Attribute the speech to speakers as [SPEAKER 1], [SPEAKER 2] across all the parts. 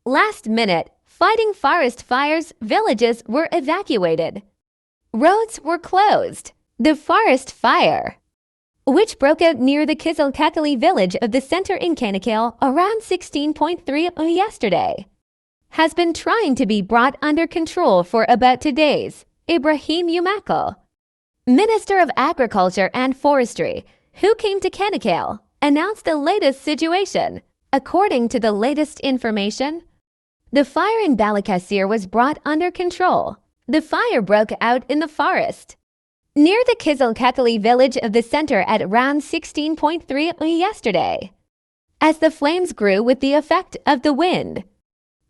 [SPEAKER 1] Last minute, fighting forest fires, villages were evacuated. Roads were closed. The forest fire, which broke out near the Kızılkeçili village of the center in Çanakkale around 16.3 yesterday, has been trying to be brought under control for about 2 days. Ibrahim Yumaklı, Minister of Agriculture and Forestry, who came to Çanakkale, announced the latest situation. According to the latest information, the fire in Balıkesir was brought under control. The fire broke out in the forest near the Kızılkeçili village of the center at around 16.3 yesterday. As the flames grew with the effect of the wind,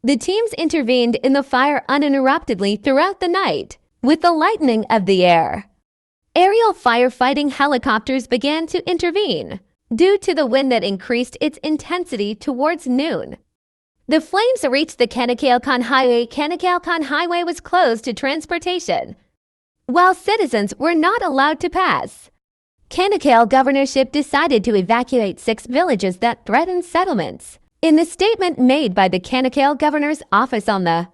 [SPEAKER 1] the teams intervened in the fire uninterruptedly throughout the night. With the lightening of the air, aerial firefighting helicopters began to intervene due to the wind that increased its intensity towards noon. The flames reached the Çanakkale highway. Çanakkale highway was closed to transportation, while citizens were not allowed to pass. Çanakkale governorship decided to evacuate 6 villages that threatened settlements. In the statement made by the Çanakkale governor's office on the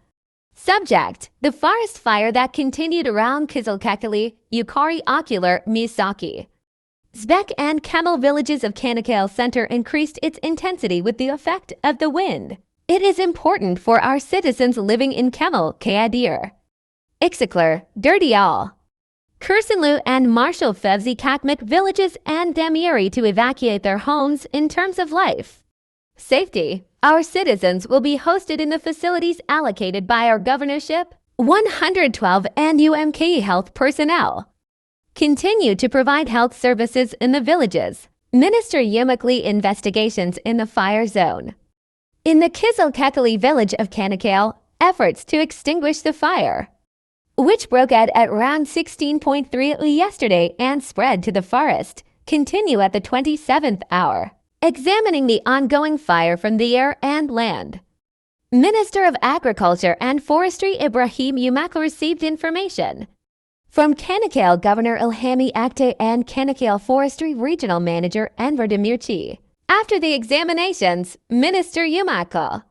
[SPEAKER 1] subject, the forest fire that continued around Kızılkeçili, Yukarı Ocular, Misaki, Zbek and Kemal villages of Çanakkale Center increased its intensity with the effect of the wind. It is important for our citizens living in Kemal, Kadir, Istiklal, Derdial, Kursunlu and Marshal Fevzi Kakmak villages and Demiri to evacuate their homes in terms of life safety. Our citizens will be hosted in the facilities allocated by our governorship. 112 and UMK health personnel continue to provide health services in the villages. Minister Yumaklı investigations in the fire zone. In the Kızılkeçili village of Çanakkale, efforts to extinguish the fire, which broke out at around 16.3 yesterday and spread to the forest, continue at the 27th hour. Examining the ongoing fire from the air and land, Minister of Agriculture and Forestry Ibrahim Yumaklı received information from Çanakkale Governor İlhami Akte and Çanakkale Forestry Regional Manager Enver Demirci. After the examinations, Minister Yumaklı,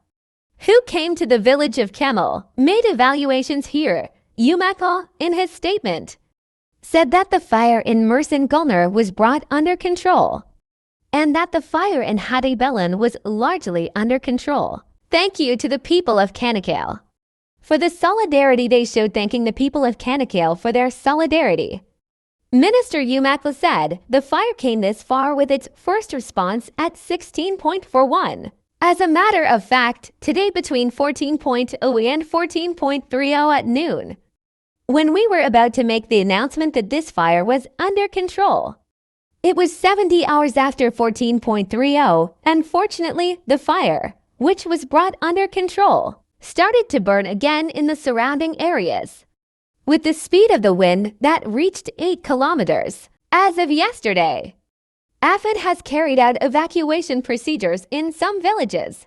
[SPEAKER 1] who came to the village of Kemal, made evaluations here. Yumaklı, in his statement, said that the fire in Mersin was brought under control, and that the fire in Hadi was largely under control. Thank you to the people of Çanakkale for the solidarity they showed. Thanking the people of Çanakkale for their solidarity, Minister Yumaklı said the fire came this far with its first response at 16.41. As a matter of fact, today between 14.0 and 14.30 at noon, when we were about to make the announcement that this fire was under control, it was 70 hours after 14.30, and fortunately, the fire, which was brought under control, started to burn again in the surrounding areas, with the speed of the wind that reached 8 kilometers. As of yesterday, AFID has carried out evacuation procedures in some villages,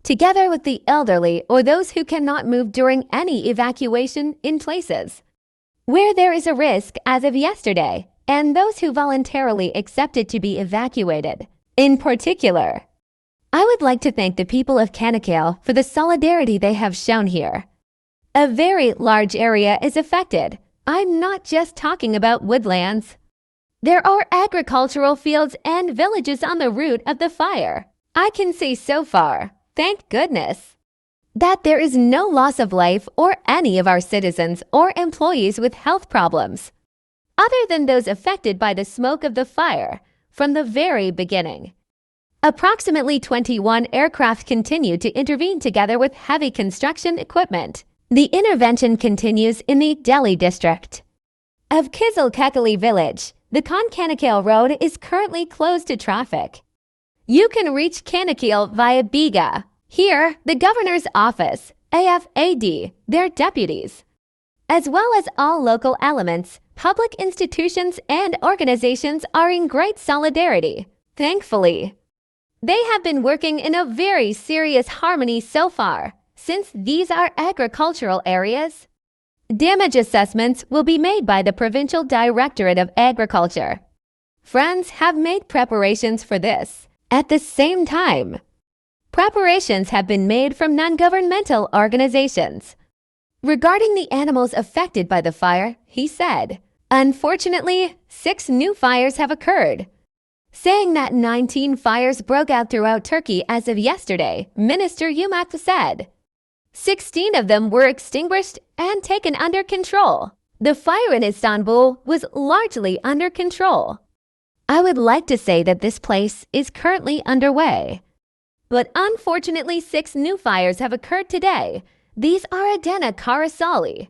[SPEAKER 1] together with the elderly or those who cannot move during any evacuation in places where there is a risk as of yesterday, and those who voluntarily accepted to be evacuated. In particular, I would like to thank the people of Çanakkale for the solidarity they have shown here. A very large area is affected. I'm not just talking about woodlands. There are agricultural fields and villages on the route of the fire. I can say so far, thank goodness, that there is no loss of life or any of our citizens or employees with health problems, other than those affected by the smoke of the fire from the very beginning. Approximately 21 aircraft continue to intervene together with heavy construction equipment. The intervention continues in the Delhi district of Kızılkeçili village. The Çanakkale road is currently closed to traffic. You can reach Çanakkale via Biga. Here, the governor's office, AFAD, their deputies, as well as all local elements, public institutions and organizations are in great solidarity. Thankfully, they have been working in a very serious harmony so far, since these are agricultural areas. Damage assessments will be made by the Provincial Directorate of Agriculture. Friends have made preparations for this. At the same time, Preparations have been made from non-governmental organizations. Regarding the animals affected by the fire, he said, "Unfortunately, 6 new fires have occurred." Saying that 19 fires broke out throughout Turkey as of yesterday, Minister Yumaklı said. 16 of them were extinguished and taken under control. The fire in Istanbul was largely under control. I would like to say that this place is currently underway. But unfortunately, 6 new fires have occurred today. These are Adana Karaisalı,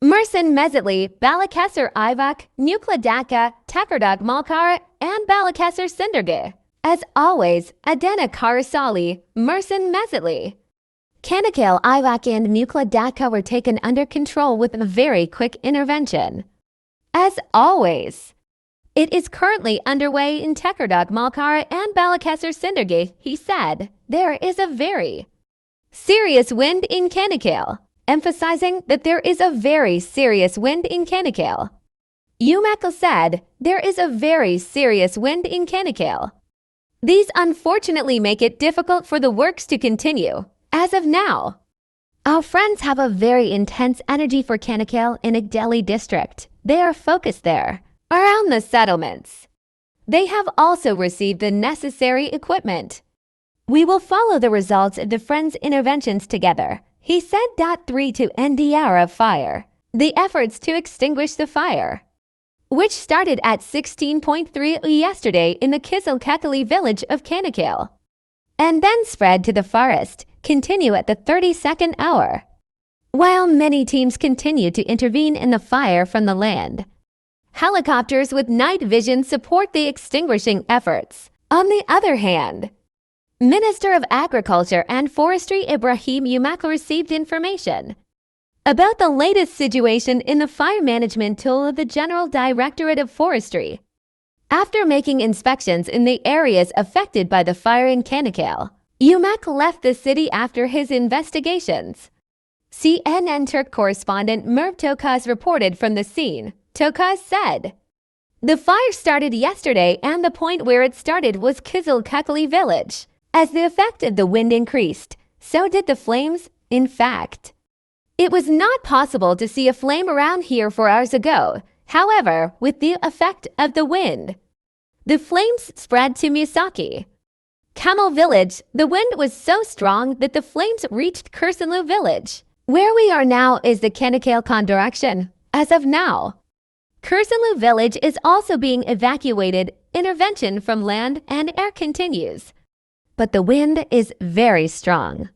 [SPEAKER 1] Mersin Mezitli, Balıkesir Ayvacık, Muğla Datça, Tekirdağ, Malkara, and Balıkesir Sındırgı. As always, Adana Karaisalı, Mersin Mezitli, Çanakkale, Ayvacık, and Muğla Datça were taken under control with a very quick intervention. As always, it is currently underway in Tekirdağ, Malkara, and Balıkesir Sındırgı, he said. There is a very serious wind in Çanakkale, emphasizing that there is a very serious wind in Çanakkale. Yumaklı said, there is a very serious wind in Çanakkale. These unfortunately make it difficult for the works to continue. As of now, our friends have a very intense energy for Çanakkale in Agdeli district. They are focused there, around the settlements. They have also received the necessary equipment. We will follow the results of the friends' interventions together, he said. 3 to end the hour of fire. The efforts to extinguish the fire, which started at 16.3 yesterday in the Kızılkeçili village of Çanakkale, and then spread to the forest, continue at the 32nd hour. While many teams continue to intervene in the fire from the land, helicopters with night vision support the extinguishing efforts. On the other hand, Minister of Agriculture and Forestry Ibrahim Yumaklı received information about the latest situation in the fire management tool of the General Directorate of Forestry. After making inspections in the areas affected by the fire in Çanakkale, Yumaklı left the city after his investigations. CNN Turk correspondent Merve Tokaz reported from the scene. Tokaz said, "The fire started yesterday and the point where it started was Kızılkeçili village. As the effect of the wind increased, so did the flames. In fact, it was not possible to see a flame around here 4 hours ago. However, with the effect of the wind, the flames spread to Musaki, Camel village. The wind was so strong that the flames reached Kızılkeçili village. Where we are now is the Çanakkale direction. As of now, Kızılkeçili village is also being evacuated. Intervention from land and air continues, but the wind is very strong.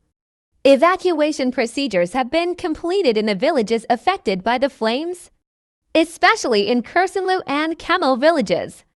[SPEAKER 1] Evacuation procedures have been completed in the villages affected by the flames, especially in Kızılkeçili and Camel villages.